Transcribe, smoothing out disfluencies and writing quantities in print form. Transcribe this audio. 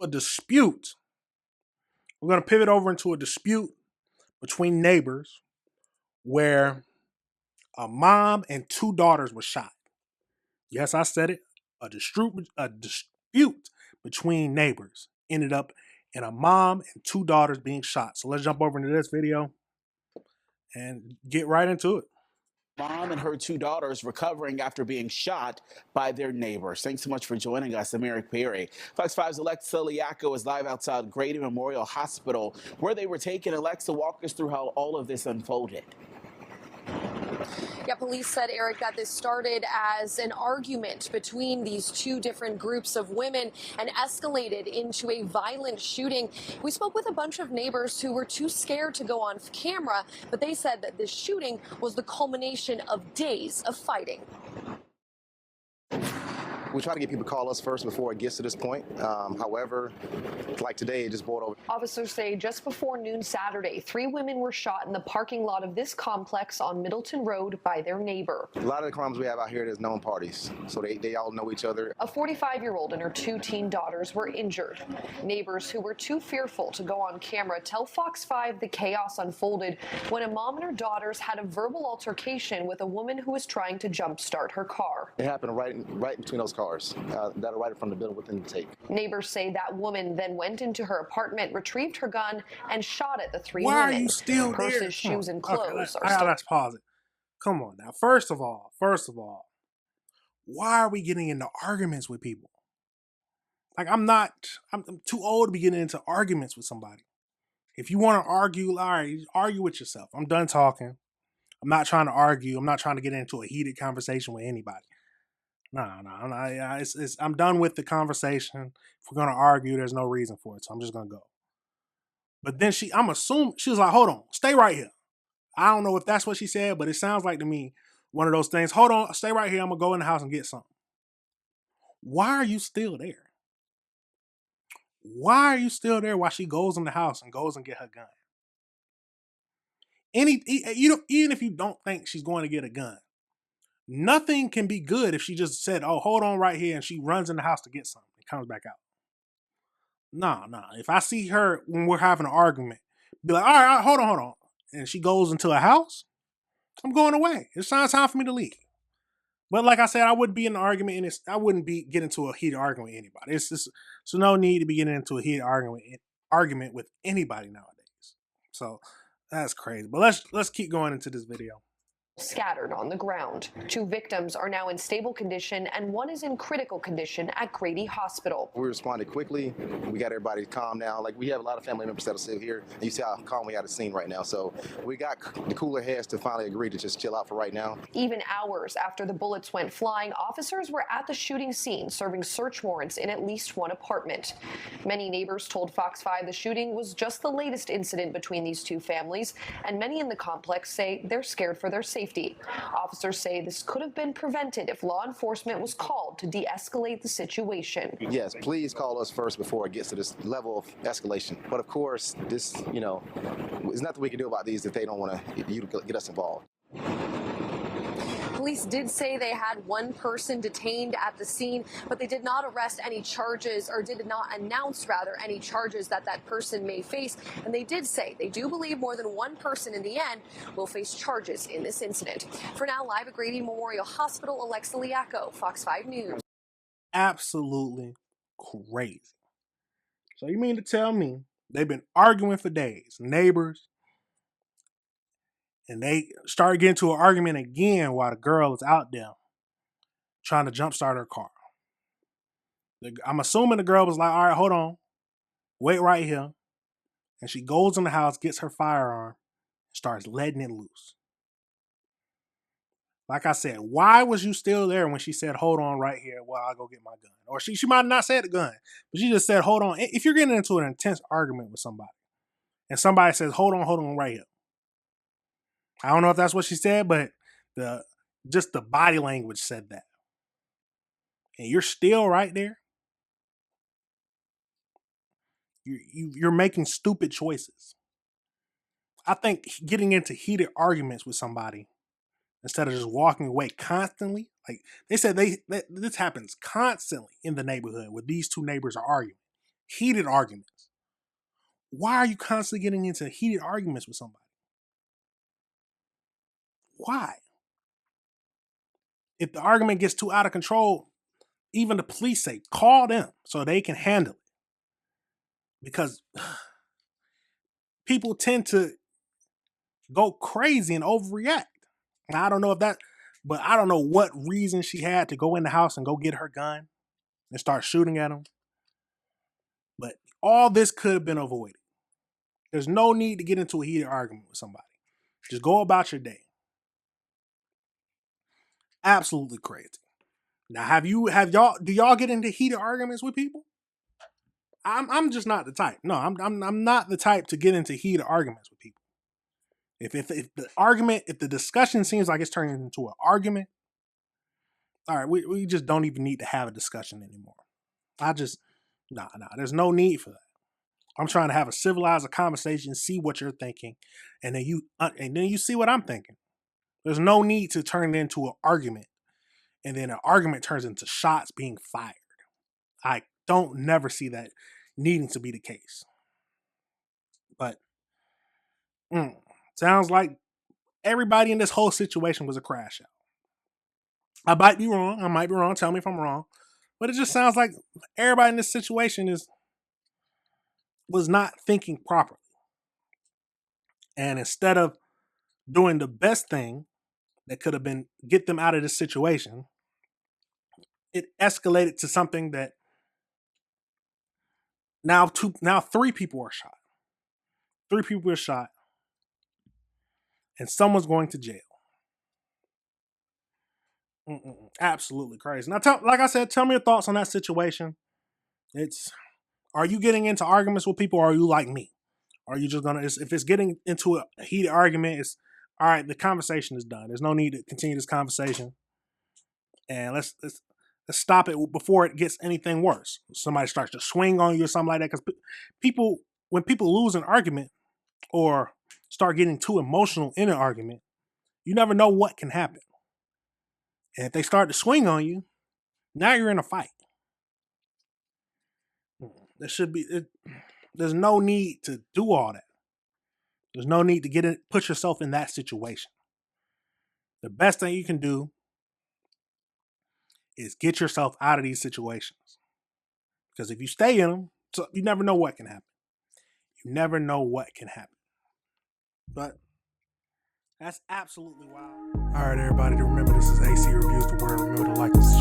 a dispute. We're going to pivot over into a dispute between neighbors where a mom and two daughters were shot. Yes, I said it. A dispute between neighbors ended up in a mom and two daughters being shot. So let's jump over into this video and get right into it. Mom and her two daughters recovering after being shot by their neighbors. Thanks so much for joining us. I'm Eric Perry. Fox 5's Alexa Liaco is live outside Grady Memorial Hospital, where they were taken. Alexa, walk us through how all of this unfolded. Yeah, police said, Eric, that this started as an argument between these two different groups of women and escalated into a violent shooting. We spoke with a bunch of neighbors who were too scared to go on camera, but they said that this shooting was the culmination of days of fighting. We try to get people to call us first before it gets to this point. However, like today, it just boiled over. Officers say just before noon Saturday, 3 women were shot in the parking lot of this complex on Middleton Road by their neighbor. A lot of the crimes we have out here, there's known parties, so they all know each other. A 45-year-old and her 2 teen daughters were injured. Neighbors who were too fearful to go on camera tell Fox 5 the chaos unfolded when a mom and her daughters had a verbal altercation with a woman who was trying to jumpstart her car. It happened right between those cars that are right from the building within the tape. Neighbors say that woman then went into her apartment, retrieved her gun, and shot at the 3 Why women. are you still Purses, there? shoes, and clothes are let's pause it. Come on now. First of all, why are we getting into arguments with people? Like, I'm too old to be getting into arguments with somebody. If you want to argue, all right, argue with yourself. I'm done talking. I'm not trying to argue. I'm not trying to get into a heated conversation with anybody. No. I'm done with the conversation. If we're gonna argue, there's no reason for it, so I'm just gonna go. But then I'm assuming she was like, "Hold on, stay right here." I don't know if that's what she said, but it sounds like to me one of those things. Hold on, stay right here. I'm gonna go in the house and get something. Why are you still there? Why are you still there while she goes in the house and goes and get her gun? Even if you don't think she's going to get a gun, nothing can be good if she just said, "Oh, hold on right here," and she runs in the house to get something and comes back out. No. If I see her when we're having an argument, be like, all right, hold on. And she goes into a house, I'm going away. It's time for me to leave. But like I said, I wouldn't be in an argument, and I wouldn't be getting into a heated argument with anybody. It's just, so no need to be getting into a heated argument with anybody nowadays. So that's crazy. But let's keep going into this video. Scattered on the ground. 2 victims are now in stable condition and 1 is in critical condition at Grady Hospital. We responded quickly. We got everybody calm down. Like, we have a lot of family members that are still here, and you see how calm we had the scene right now. So we got the cooler heads to finally agree to just chill out for right now. Even hours after the bullets went flying, officers were at the shooting scene serving search warrants in at least 1 apartment. Many neighbors told Fox 5 the shooting was just the latest incident between these 2 families, and many in the complex say they're scared for their safety. Officers say this could have been prevented if law enforcement was called to de-escalate the situation. Yes, please call us first before it gets to this level of escalation. But of course, this, there's nothing we can do about these if they don't want you to get us involved. Police did say they had 1 person detained at the scene, but they did not arrest any charges, or did not announce, rather, any charges that person may face. And they did say they do believe more than 1 person in the end will face charges in this incident. For now, live at Grady Memorial Hospital, Alexa Liaco, Fox 5 News. Absolutely crazy. So you mean to tell me they've been arguing for days, neighbors, and they start getting to an argument again while the girl is out there trying to jumpstart her car. I'm assuming the girl was like, all right, hold on. Wait right here. And she goes in the house, gets her firearm, and starts letting it loose. Like I said, why was you still there when she said, hold on right here while I go get my gun? Or she might have not said the gun, but she just said, hold on. If you're getting into an intense argument with somebody, and somebody says, hold on right here. I don't know if that's what she said, but just the body language said that. And you're still right there. You're making stupid choices. I think getting into heated arguments with somebody instead of just walking away constantly, like they said, this happens constantly in the neighborhood where these 2 neighbors are arguing. heated arguments. Why are you constantly getting into heated arguments with somebody? Why? If the argument gets too out of control, even the police say, call them so they can handle it. Because people tend to go crazy and overreact. Now, I don't know if that, but I don't know what reason she had to go in the house and go get her gun and start shooting at him. But all this could have been avoided. There's no need to get into a heated argument with somebody. Just go about your day. Absolutely crazy. Now, do y'all get into heated arguments with people? I'm just not the type. No, I'm not the type to get into heated arguments with people. If the discussion seems like it's turning into an argument, all right, we just don't even need to have a discussion anymore. There's no need for that. I'm trying to have a civilized conversation, see what you're thinking, and then you see what I'm thinking. There's no need to turn it into an argument, and then an argument turns into shots being fired. I don't never see that needing to be the case. But sounds like everybody in this whole situation was a crash out. I might be wrong. Tell me if I'm wrong. But it just sounds like everybody in this situation was not thinking properly. And instead of doing the best thing that could have been get them out of this situation, it escalated to something that now 3 people are shot. 3 people are shot. And someone's going to jail. Absolutely crazy. Now, like I said, tell me your thoughts on that situation. Are you getting into arguments with people, or are you like me? Are you just gonna, if it's getting into a heated argument, it's all right, the conversation is done. There's no need to continue this conversation. And let's stop it before it gets anything worse. Somebody starts to swing on you or something like that. Because when people lose an argument or start getting too emotional in an argument, you never know what can happen. And if they start to swing on you, now you're in a fight. There's no need to do all that. There's no need to put yourself in that situation. The best thing you can do is get yourself out of these situations. Because if you stay in them, you never know what can happen. You never know what can happen. But that's absolutely wild. All right, everybody, remember this is AC Reviews the Word. Remember to like us,